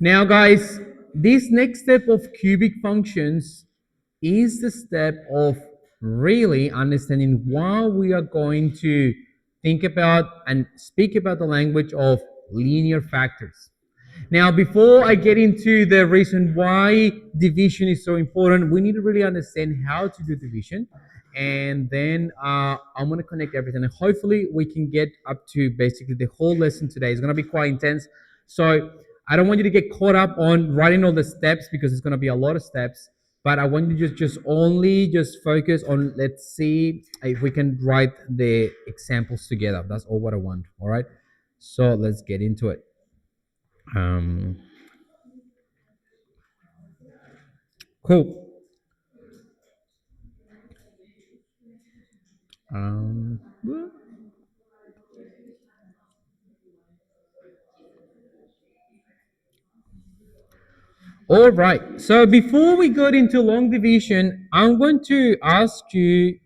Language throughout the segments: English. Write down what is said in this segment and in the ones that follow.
Now, guys, this next step of cubic functions is the step of really understanding why we are going to think about and speak about the language of linear factors. Now, before I get into the reason why division is so important, we need to really understand how to do division. And then I'm going to connect everything. And hopefully, we can get up to basically the whole lesson today. It's going to be quite intense. So, I don't want you to get caught up on writing all the steps because it's going to be a lot of steps. But I want you to just only just focus on, let's see if we can write the examples together. That's all what I want. All right. So, let's get into it. Um, cool. Um, all right. So before we go into long division, I'm going to ask you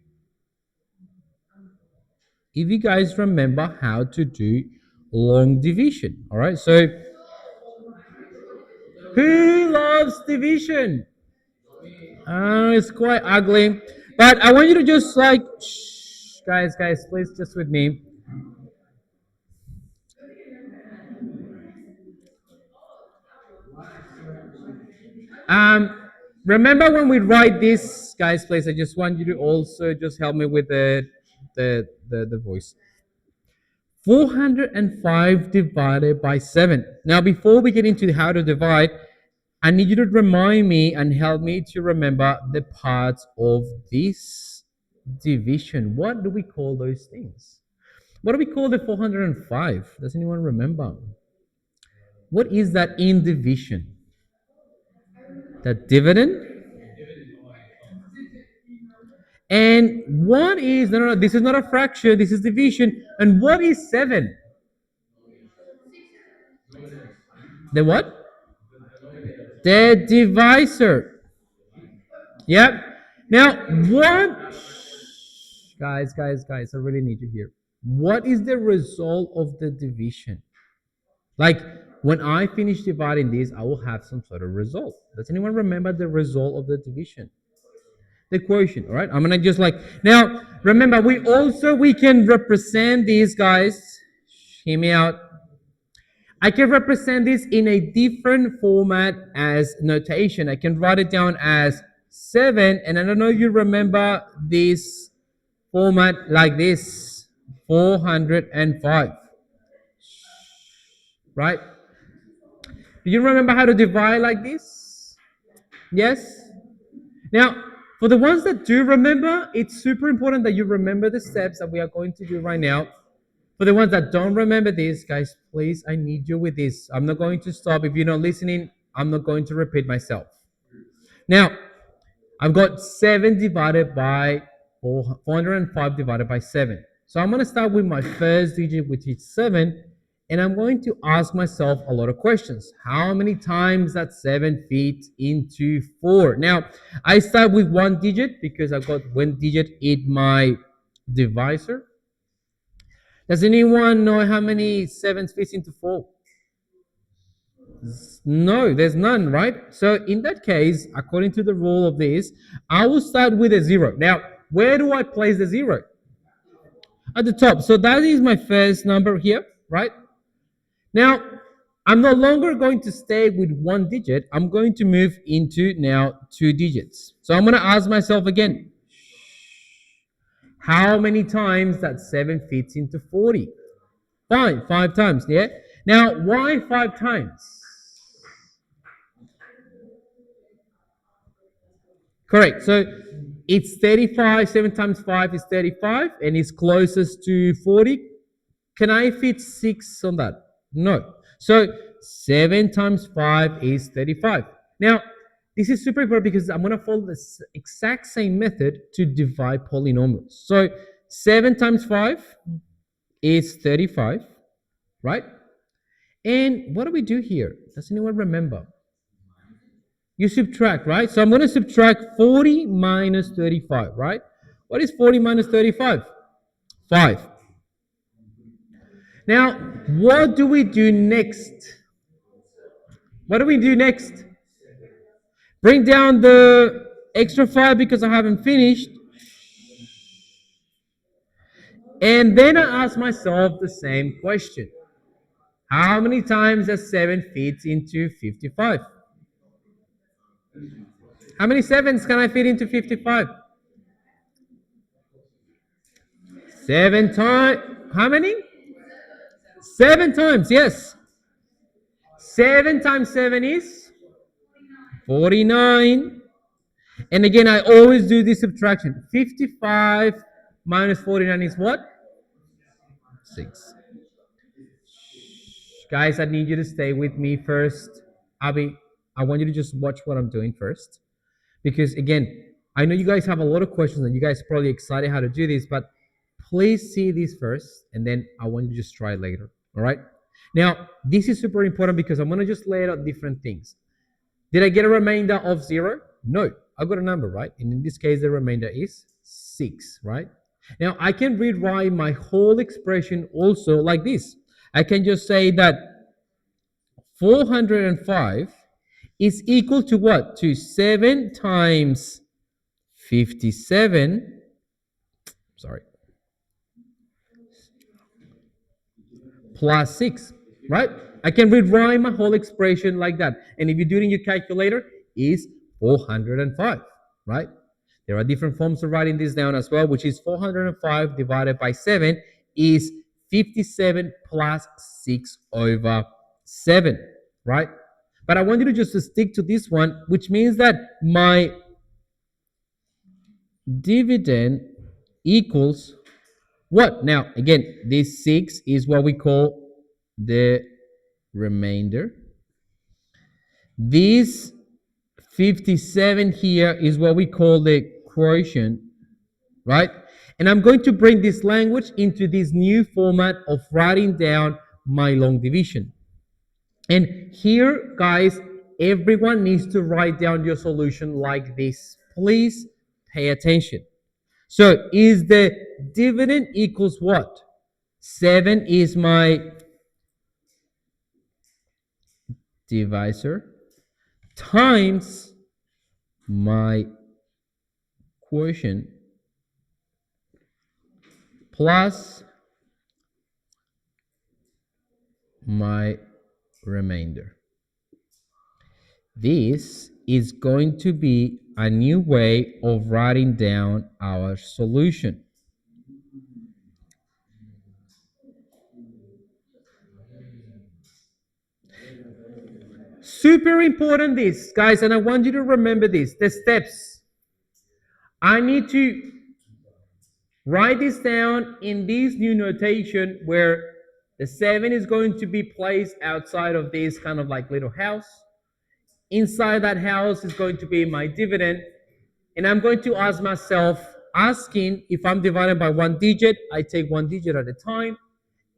if you guys remember how to do long division. All right. So who loves division? It's quite ugly, but I want you to just like, shh, guys, please, just with me. Um, Remember when we write this, guys, please. I just want you to also just help me with the voice. 405 divided by 7. Now, before we get into how to divide, I need you to remind me and help me to remember the parts of this division. What do we call those things? What do we call the 405? Does anyone remember? What is that in division? The dividend? And what is, no, this is not a fraction, this is division. And what is 7? The what? The divisor. Yep. Now, what, guys, I really need you here. What is the result of the division? Like, when I finish dividing this, I will have some sort of result. Does anyone remember the result of the division? The quotient, all right? I'm gonna just like, now, remember, we can represent these guys. Hear me out. I can represent this in a different format as notation. I can write it down as 7, and I don't know if you remember this format like this, 405, right? Do you remember how to divide like this? Yes? Now, for the ones that do remember, it's super important that you remember the steps that we are going to do right now. For the ones that don't remember this, guys, please, I need you with this. I'm not going to stop. If you're not listening, I'm not going to repeat myself. Now, I've got 7 divided by 405 divided by 7. So I'm going to start with my first digit, which is 7, and I'm going to ask myself a lot of questions. How many times that 7 fits into 4? Now, I start with one digit because I've got one digit in my divisor. Does anyone know how many 7s fits into 4? No, there's none, right? So in that case, according to the rule of this, I will start with a 0. Now, where do I place the 0? At the top. So that is my first number here, right? Now, I'm no longer going to stay with one digit. I'm going to move into now 2 digits. So I'm going to ask myself again, how many times that 7 fits into 40? 5 times, yeah? Now, why 5 times? Correct. So it's 35. 7 times 5 is 35, and it's closest to 40. Can I fit 6 on that? No. So 7 times 5 is 35. Now, this is super important because I'm going to follow the exact same method to divide polynomials. So 7 times 5 is 35, right? And what do we do here? Does anyone remember? You subtract, right? So I'm going to subtract 40 minus 35, right? What is 40 minus 35? 5. Now, what do we do next? What do we do next? Bring down the extra 5 because I haven't finished. And then I ask myself the same question. How many times does 7 fit into 55? How many 7s can I fit into 55? 7 times. How many? 7 times, yes. 7 times 7 is 49. And again, I always do this subtraction. 55 minus 49 is what? 6. Guys, I need you to stay with me first. Abby, I want you to just watch what I'm doing first. Because again, I know you guys have a lot of questions and you guys are probably excited how to do this, but please see this first and then I want you to just try it later. All right. Now, this is super important because I'm going to just lay out different things. Did I get a remainder of 0? No, I got a number, right? And in this case, the remainder is 6, right? Now, I can rewrite my whole expression also like this. I can just say that 405 is equal to what? To 7 times 57, sorry, plus 6, right? I can rewrite my whole expression like that. And if you do it in your calculator, is 405, right? There are different forms of writing this down as well, which is 405 divided by 7 is 57 plus 6 over 7, right? But I want you to just stick to this one, which means that my dividend equals what? Now, again, this 6 is what we call the remainder. This 57 here is what we call the quotient, right? And I'm going to bring this language into this new format of writing down my long division. And here, guys, everyone needs to write down your solution like this. Please pay attention. So is the dividend equals what? 7 is my divisor times my quotient plus my remainder. This is going to be a new way of writing down our solution. Super important this, guys, and I want you to remember this, the steps. I need to write this down in this new notation where the 7 is going to be placed outside of this kind of like little house. Inside that house is going to be my dividend. And I'm going to ask myself, asking if I'm divided by one digit, I take one digit at a time,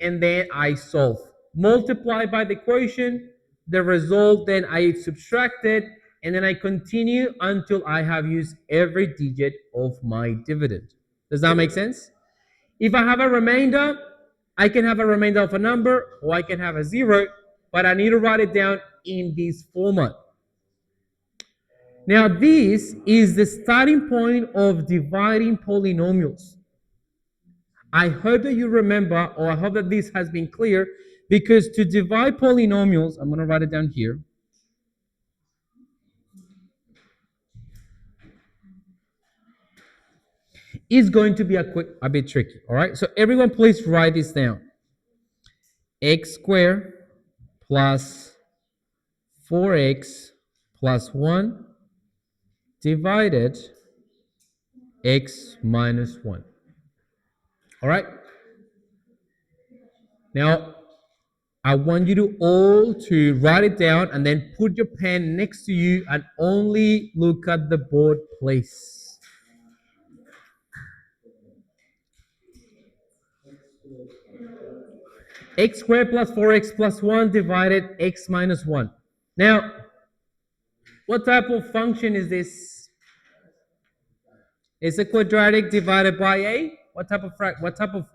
and then I solve. Multiply by the quotient, the result, then I subtract it, and then I continue until I have used every digit of my dividend. Does that make sense? If I have a remainder, I can have a remainder of a number, or I can have a 0, but I need to write it down in this format. Now, this is the starting point of dividing polynomials. I hope that you remember, or I hope that this has been clear, because to divide polynomials, I'm going to write it down here. Is going to be a bit tricky, all right? So everyone please write this down. X squared plus 4x plus 1 divided x minus 1. All right? Now, I want you to all to write it down and then put your pen next to you and only look at the board, please. X squared plus 4x plus 1 divided x minus 1. Now, what type of function is this? It's a quadratic divided by a what type of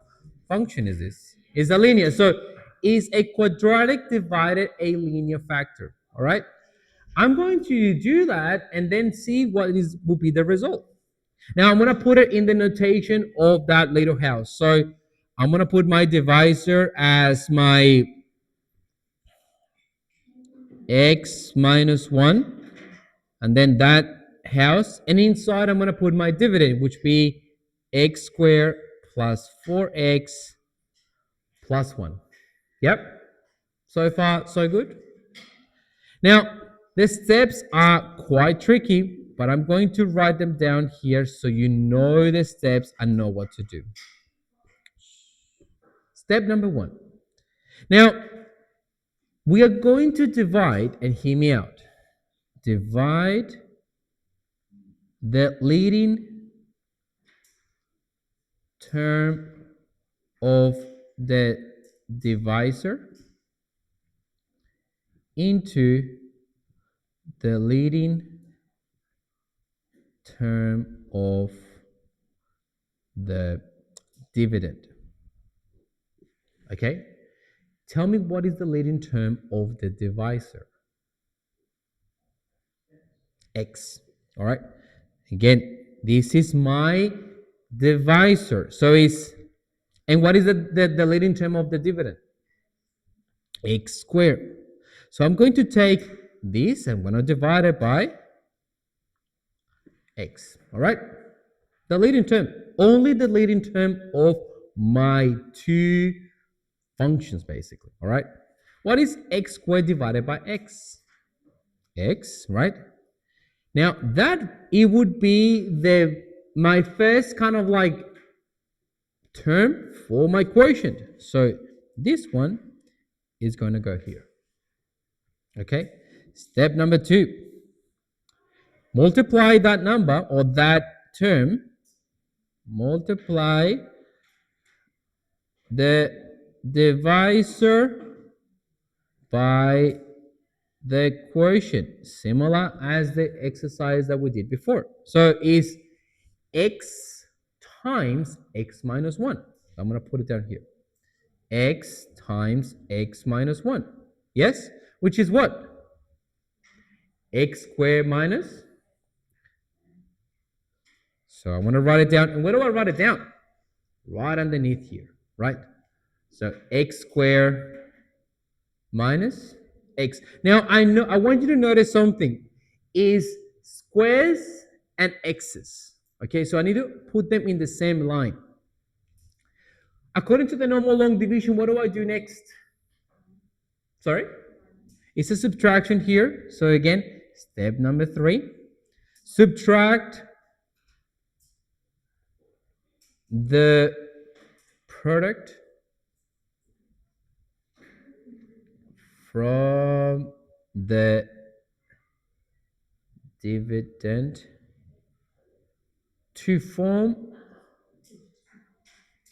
function is this? It's a linear. So is a quadratic divided a linear factor? All right. I'm going to do that and then see what will be the result. Now I'm going to put it in the notation of that little house. So I'm going to put my divisor as my x minus 1, and then that house, and inside I'm going to put my dividend, which be x squared plus 4x plus 1. Yep. So far, so good. Now, the steps are quite tricky, but I'm going to write them down here so you know the steps and know what to do. Step number 1. Now, we are going to divide, and hear me out, divide the leading term of the divisor into the leading term of the dividend. Okay? Tell me what is the leading term of the divisor? X. All right? Again, this is my divisor. So it's, and what is the leading term of the dividend? X squared. So I'm going to take this, I'm going to divide it by x. All right? The leading term, only the leading term of my two functions, basically. All right? What is x squared divided by x? X, right? Now that it would be my first kind of like term for my quotient. So this one is going to go here. Okay? Step number 2. Multiply that number or that term, multiply the divisor by the quotient, similar as the exercise that we did before. So is x times x minus 1. I'm going to put it down here. X times x minus 1. Yes? Which is what? X squared minus. So I'm going to write it down. And where do I write it down? Right underneath here, right? So x squared minus x. Now I want you to notice something. Is squares and x's. Okay, so I need to put them in the same line. According to the normal long division, what do I do next? Sorry? It's a subtraction here. So again, step number 3. Subtract the product from the dividend to form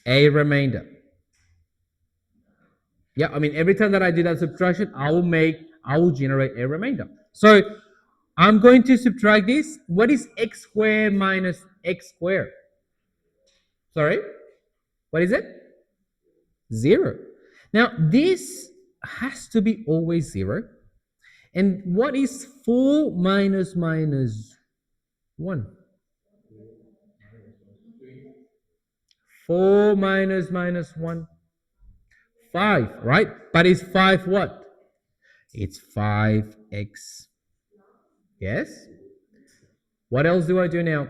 a remainder. Yeah, I mean, every time that I do that subtraction, I will generate a remainder. So I'm going to subtract this. What is x squared minus x squared? Sorry? What is it? 0. Now, this has to be always 0. And what is 4 minus 1? 4 minus 1? 5, right? But it's 5 what? It's 5x. Yes? What else do I do now?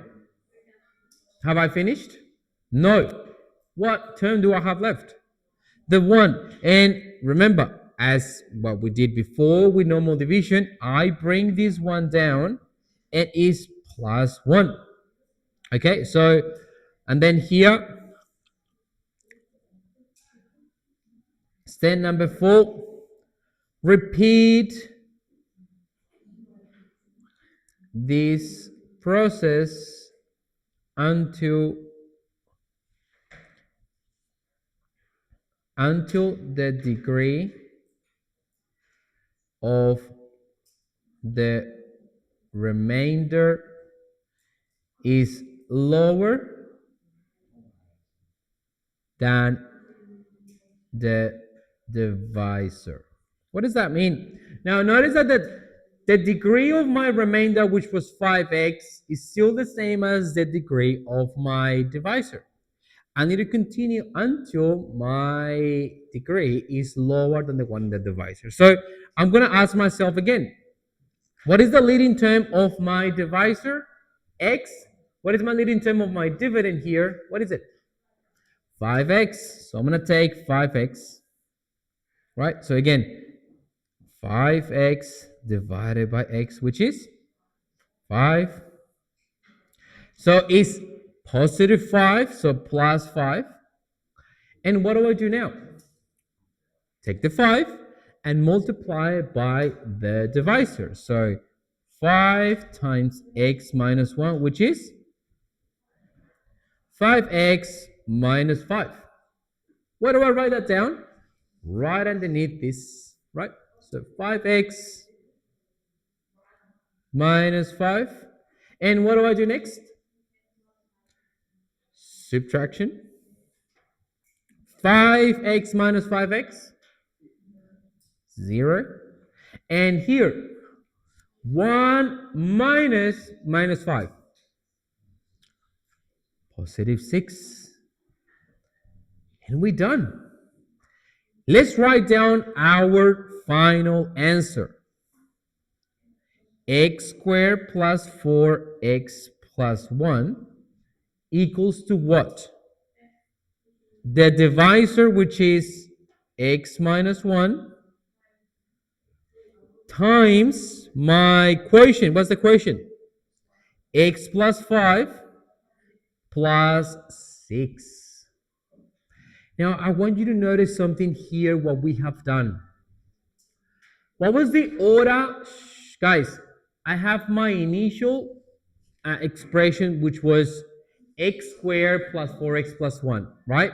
Have I finished? No. What term do I have left? The 1. And remember, as what we did before with normal division, I bring this one down. It is plus 1. Okay, so, and then here, step number 4, repeat this process until the degree of the remainder is lower than the divisor. What does that mean? Now notice that the degree of my remainder, which was 5x, is still the same as the degree of my divisor. I need to continue until my degree is lower than the one in the divisor. So I'm going to ask myself again, what is the leading term of my divisor? X. What is my leading term of my dividend here? What is it? 5x. So I'm going to take 5x, right? So again, 5x divided by x, which is 5. So it's positive 5, so plus 5. And what do I do now? Take the 5 and multiply it by the divisor. So 5 times x minus 1, which is 5x minus 5. Where do I write that down? Right underneath this, right? So 5x minus 5. And what do I do next? Subtraction. 5x minus 5x, 0. And here, 1 minus 5, positive 6. And we're done. Let's write down our final answer. X squared plus 4x plus 1 equals to what? The divisor, which is x minus 1, times my quotient. What's the quotient? X plus 5 plus 6. Now, I want you to notice something here, what we have done. What was the order? Guys, I have my initial expression, which was x squared plus 4x plus 1, right?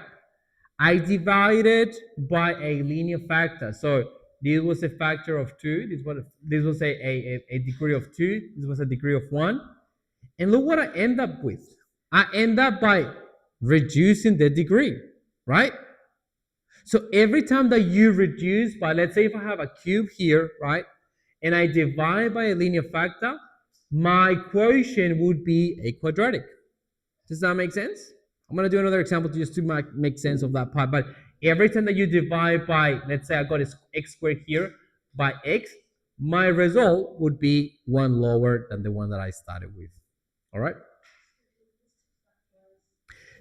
I divided by a linear factor. So this was a factor of 2. This was a degree of 2. This was a degree of 1. And look what I end up with. I end up by reducing the degree, right? So every time that you reduce by, let's say if I have a cube here, right, and I divide by a linear factor, my quotient would be a quadratic. Does that make sense? I'm going to do another example just to make sense of that part. But every time that you divide by, let's say I got x squared here by x, my result would be one lower than the one that I started with. All right?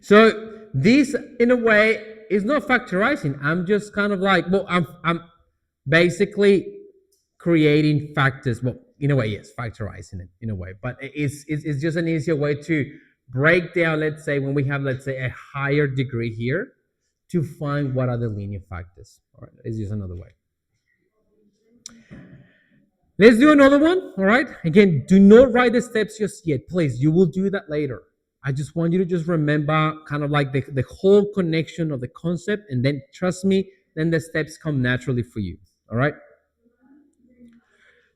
So this, in a way, is not factorizing. I'm just kind of like, well, I'm basically creating factors. Well, in a way, yes, factorizing it in a way. But it's just an easier way to break down, let's say, when we have, let's say, a higher degree here, to find what are the linear factors. All right, it's just another way. Let's do another one, all right? Again, do not write the steps just yet, please. You will do that later. I just want you to just remember kind of like the whole connection of the concept, and then trust me, then the steps come naturally for you, all right?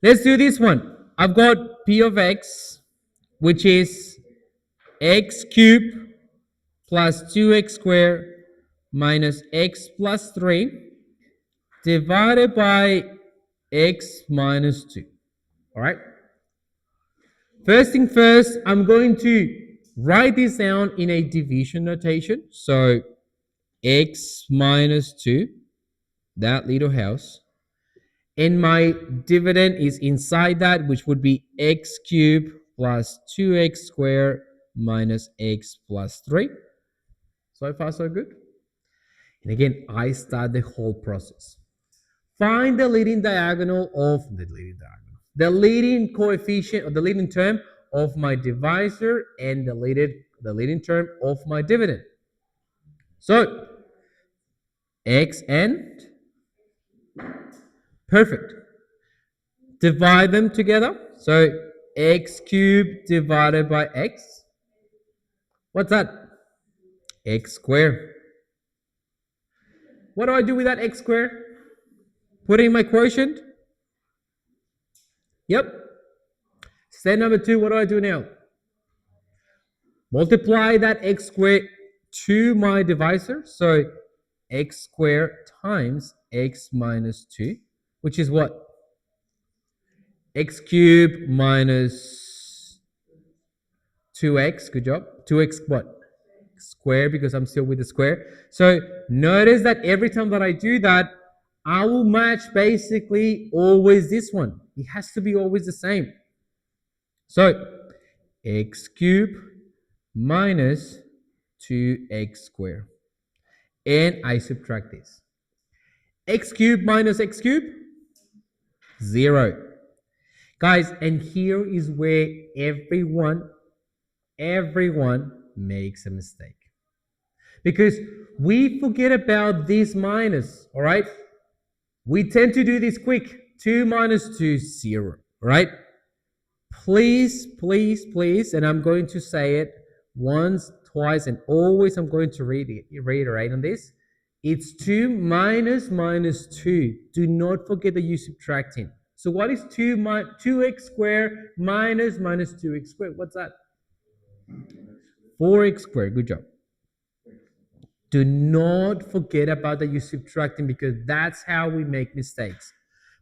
Let's do this one. I've got p of x, which is x cubed plus 2x squared minus x plus 3 divided by x minus 2. All right? First thing first, I'm going to write this down in a division notation. So x minus 2, that little house. And my dividend is inside that, which would be x cubed plus 2x squared minus x plus 3. So far, so good. And again, I start the whole process. Find the leading diagonal of the leading coefficient or the leading term of my divisor and the leading term of my dividend. So x and perfect. Divide them together. So x cubed divided by x. What's that? X squared. What do I do with that x squared? Put in my quotient. Yep. Step number 2, what do I do now? Multiply that x squared to my divisor. So x squared times x minus 2, which is what? x cubed minus 2x, good job. 2x what? Square, because I'm still with the square. So notice that every time that I do that, I will match basically always this one. It has to be always the same. So x cubed minus 2x squared. And I subtract this. X cubed minus x cubed, 0. Guys, and here is where everyone makes a mistake. Because we forget about this minus, all right? We tend to do this quick. 2 minus 2, 0, right? Please, please, please, and I'm going to say it once, twice, and always I'm going to reiterate on this. It's 2 minus 2. Do not forget that you're subtracting. So what is 2x squared minus 2x squared? What's that? 4x squared. Good job. Do not forget about that you're subtracting, because that's how we make mistakes.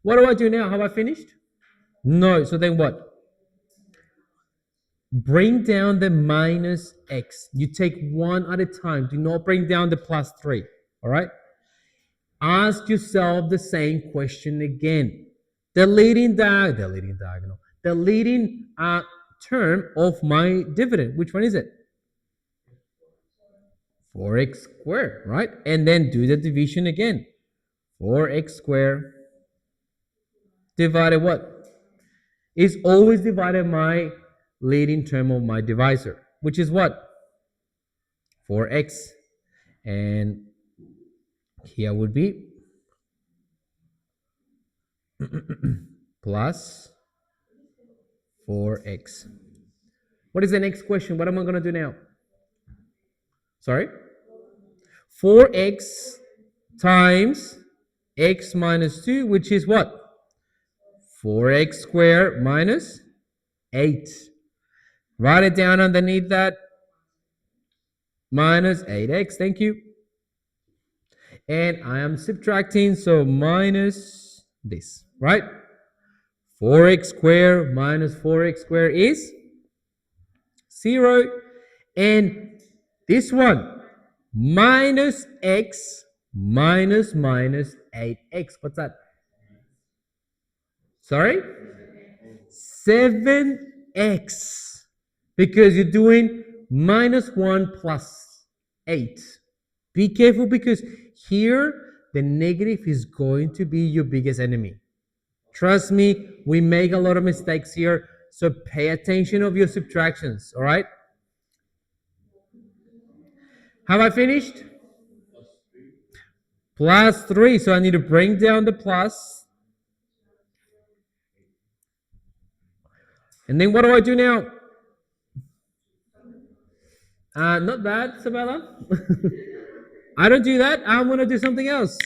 What do I do now? Have I finished? No. So then what? Bring down the minus x. You take one at a time. Do not bring down the plus 3. All right? Ask yourself the same question again. The leading diagonal. The leading term of my dividend. Which one is it? 4x squared, right? And then do the division again. 4x squared divided what? Is always divided my leading term of my divisor, which is what? 4x. And here would be plus 4x. What is the next question? What am I going to do now? Sorry? 4x times x minus 2, which is what? 4x squared minus 8. Write it down underneath that. Minus 8x, thank you. And I am subtracting, so minus this, right? 4x squared minus 4x squared is 0. And this one, minus x minus 8x. What's that? Sorry? 7x. Because you're doing minus 1 plus 8. Be careful, because here the negative is going to be your biggest enemy. Trust me, we make a lot of mistakes here, so pay attention of your subtractions, all right? Have I finished? Plus 3, so I need to bring down the plus. And then what do I do now? Not bad, Isabella. I don't do that. I'm going to do something else.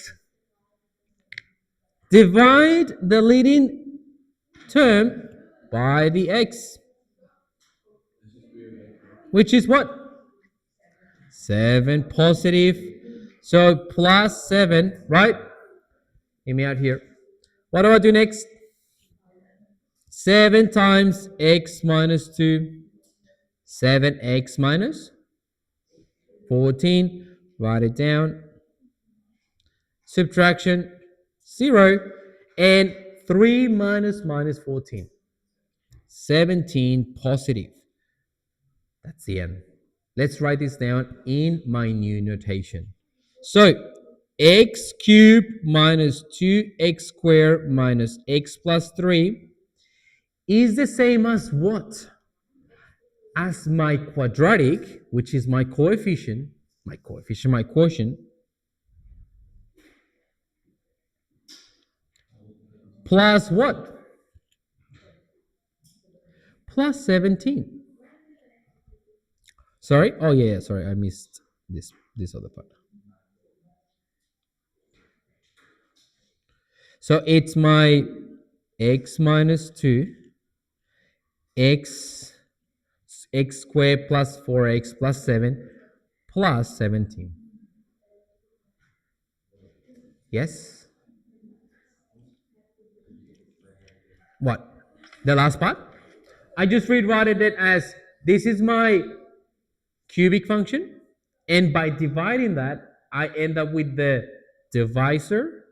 Divide the leading term by the x, which is what? 7 positive. So plus 7, right? Hear me out here. What do I do next? 7 times x minus 2. 7x minus 14. Write it down. Subtraction 0. And 3 minus 14. 17 positive. That's the end. Let's write this down in my new notation. So x cubed minus 2x squared minus x plus 3 is the same as what? As my quadratic, which is my quotient, plus what? Plus 17. Sorry? Oh, yeah, sorry, I missed this other part. So it's my x minus 2, x squared plus 4x plus 7 plus 17. Yes? What? The last part. I just rewrote it as this is my cubic function, and by dividing that, I end up with the divisor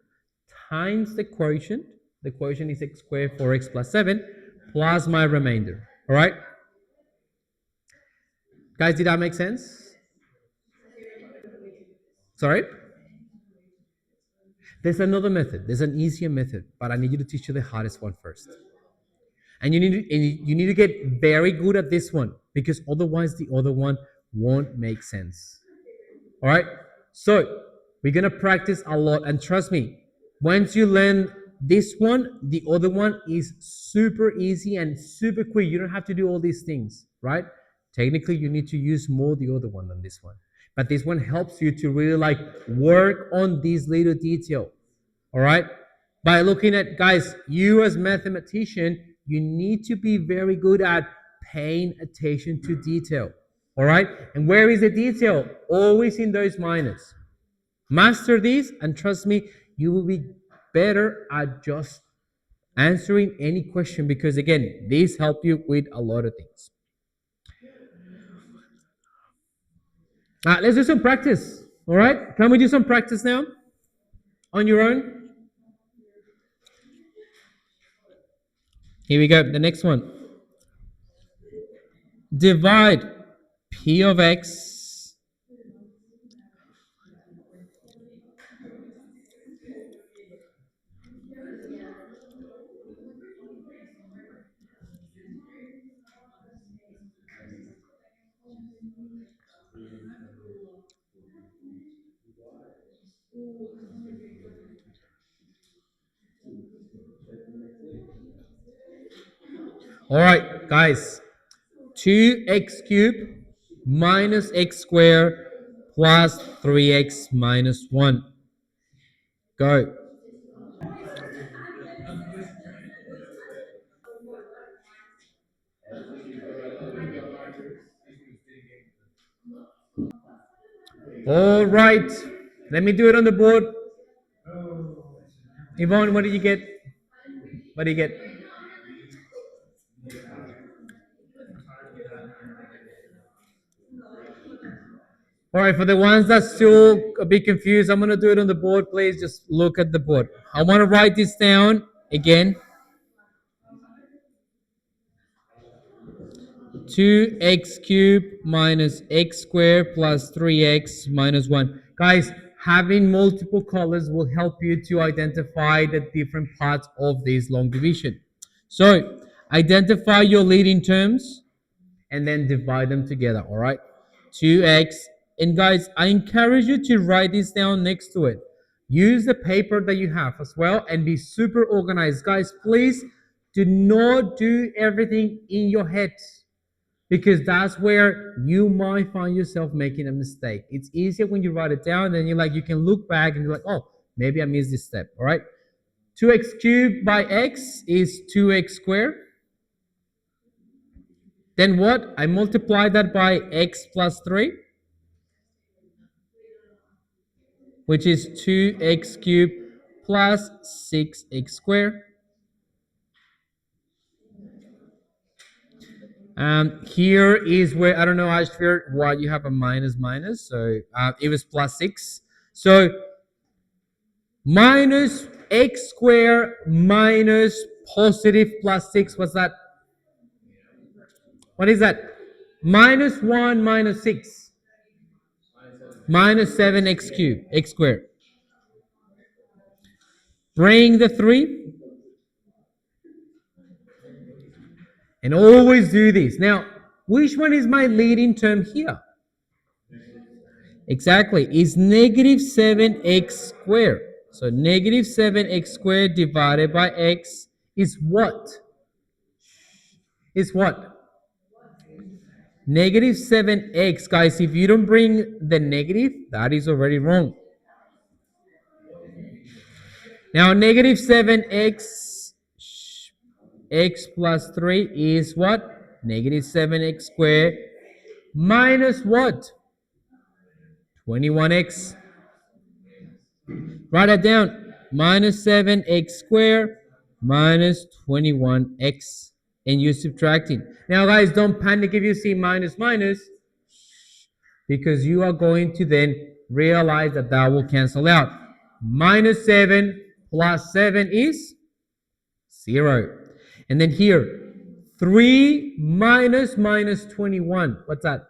times the quotient. The quotient is x squared 4x plus 7 plus my remainder. All right? Guys, did that make sense? Sorry? There's another method. There's an easier method, but I need you to teach you the hardest one first. And you need to get very good at this one because otherwise the other one won't make sense. All right? So, we're going to practice a lot and trust me, once you learn this one, the other one is super easy and super quick. You don't have to do all these things, right? Technically, you need to use more the other one than this one. But this one helps you to really like work on this little detail. All right? By looking at, guys, you as mathematician, you need to be very good at paying attention to detail. All right? And where is the detail? Always in those minors. Master this, and trust me, you will be better at just answering any question because, again, these help you with a lot of things. Let's do some practice. All right? Can we do some practice now? On your own? Here we go. The next one. Divide P of X All right, guys. 2x cubed minus x squared plus 3x minus 1. Go. All right. Let me do it on the board. Yvonne, what did you get? What did you get? All right, for the ones that's still a bit confused, I'm going to do it on the board. Please just look at the board. I want to write this down again. 2x cubed minus x squared plus 3x minus 1. Guys, having multiple colors will help you to identify the different parts of this long division. So, identify your leading terms and then divide them together, all right? 2x. And guys, I encourage you to write this down next to it. Use the paper that you have as well and be super organized. Guys, please do not do everything in your head because that's where you might find yourself making a mistake. It's easier when you write it down and then you can look back and you're like, oh, maybe I missed this step, all right? 2x cubed by x is 2x squared. Then what? I multiply that by x plus 3, which is 2x cubed plus 6x squared. Here is where, I don't know, Ashford, why you have a minus minus. So it was plus 6. So minus x squared minus positive plus 6. What's that? What is that? Minus 1 minus 6. Minus 7x cubed, x squared. Bring the 3. And always do this. Now, which one is my leading term here? Exactly. It's negative 7x squared. So negative 7x squared divided by x is what? Is what? Negative 7x. Guys, if you don't bring the negative, that is already wrong. Now, negative 7x x plus 3 is what? Negative 7x squared minus what? 21x. Write that down. Minus 7x squared minus 21x. and you're subtracting. Now, guys, don't panic if you see minus minus, because you are going to then realize that that will cancel out. Minus 7 plus 7 is 0. And then here, 3 minus 21. What's that?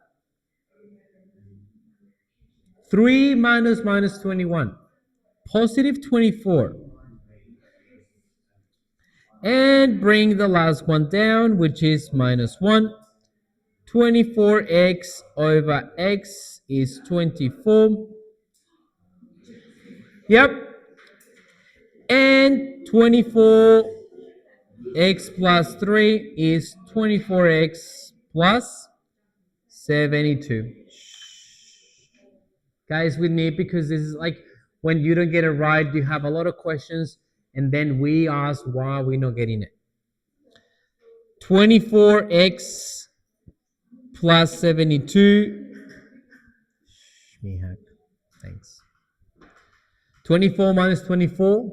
3 minus 21. Positive 24. And bring the last one down, which is minus 1. 24x over x is 24. Yep. And 24x plus 3 is 24x plus 72. Guys, with me, because this is like when you don't get it right, you have a lot of questions, and then we ask why we're not getting it. 24x plus 72. Thanks. 24 minus 24,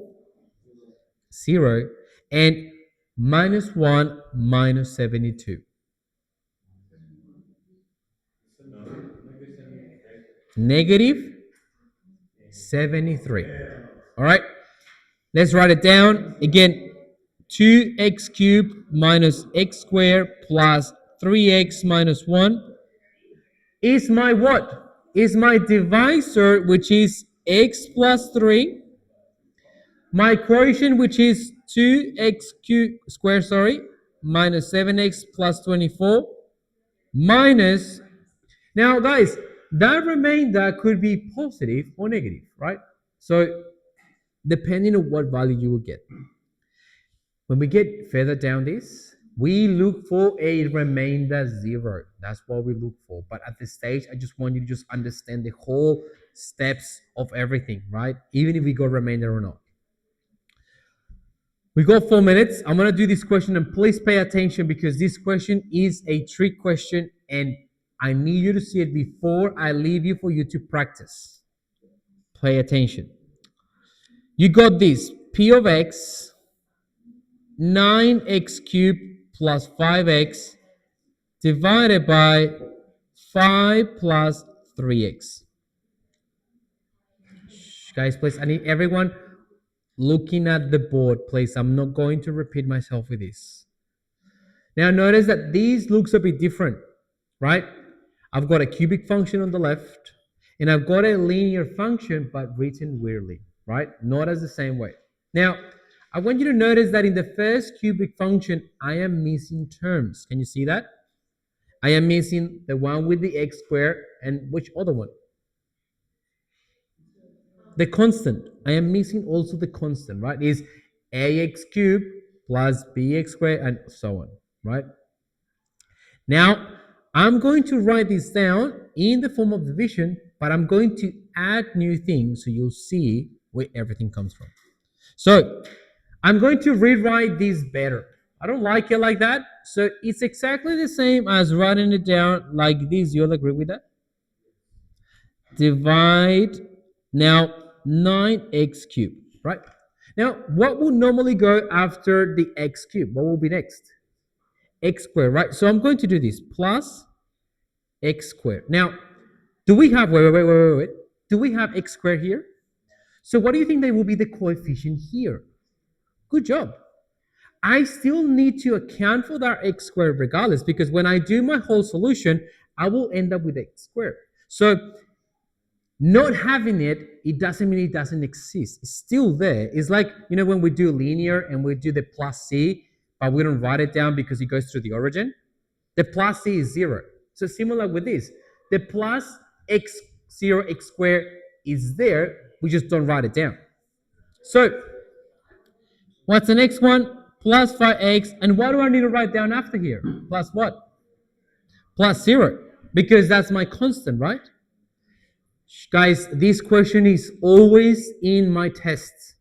0. And minus 1 minus 72. Negative 73. All right. Let's write it down. Again, 2x cubed minus x squared plus 3x minus 1 is my what? Is my divisor, which is x plus 3. My quotient, which is 2x squared, minus 7x plus 24, minus, now guys, that remainder could be positive or negative, right? So depending on what value you will get. When we get further down this, we look for a remainder 0. That's what we look for. But at this stage, I just want you to just understand the whole steps of everything, right? Even if we got remainder or not. We got 4 minutes. I'm going to do this question, and please pay attention because this question is a trick question and I need you to see it before I leave you for you to practice. Pay attention. You got this. P of x, 9x cubed plus 5x divided by 5 plus 3x. Guys, please, I need everyone looking at the board, please. I'm not going to repeat myself with this. Now, notice that these looks a bit different, right? I've got a cubic function on the left, and I've got a linear function, but written weirdly, right? Not as the same way. Now, I want you to notice that in the first cubic function, I am missing terms. Can you see that? I am missing the one with the x squared, and which other one? The constant. I am missing also the constant, right? Is ax cubed plus bx squared and so on, right? Now, I'm going to write this down in the form of division, but I'm going to add new things so you'll see where everything comes from. So, I'm going to rewrite this better. I don't like it like that. So, it's exactly the same as writing it down like this. You'll agree with that? Divide. Now, 9x cubed, right? Now, what will normally go after the x cubed? What will be next? X squared, right? So I'm going to do this, plus x squared. Now, do we have, wait. Do we have x squared here? So what do you think that will be the coefficient here? Good job. I still need to account for that x squared regardless, because when I do my whole solution, I will end up with x squared. So not having it, it doesn't mean it doesn't exist. It's still there. It's like, you know, when we do linear and we do the plus c, but we don't write it down because it goes through the origin. The plus c is 0. So similar with this. The plus x0 x squared is there. We just don't write it down. So what's the next one? Plus 5x. And what do I need to write down after here? Plus what? Plus 0. Because that's my constant, right? Guys, this question is always in my tests.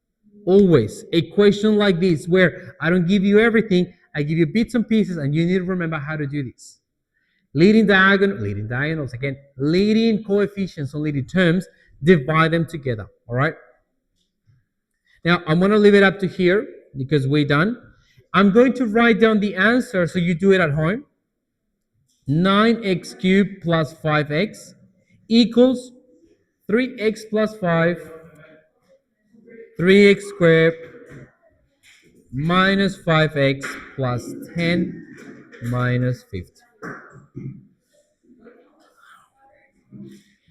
Always. A question like this where I don't give you everything, I give you bits and pieces, and you need to remember how to do this. Leading diagonals again, leading coefficients or leading terms, divide them together, all right? Now, I'm going to leave it up to here because we're done. I'm going to write down the answer so you do it at home. 9x cubed plus 5x equals 3x plus 5, 3x squared minus 5x plus 10 minus 50.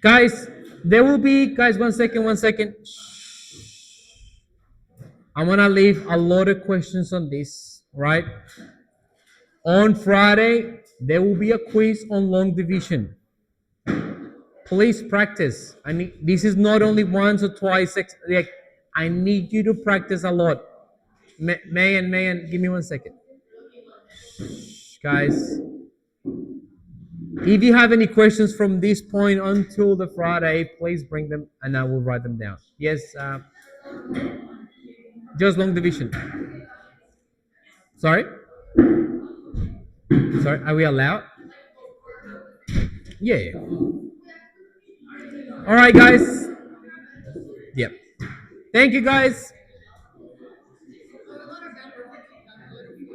Guys, there will be, guys, one second. I'm gonna leave a lot of questions on this, right? On Friday, there will be a quiz on long division. Please practice. I mean, this is not only once or twice. Like, I need you to practice a lot. Mayan, give me 1 second. Guys, if you have any questions from this point until the Friday, please bring them and I will write them down. Yes, just long division. Sorry? Sorry, are we allowed? Yeah. All right, guys. Yep. Thank you, guys.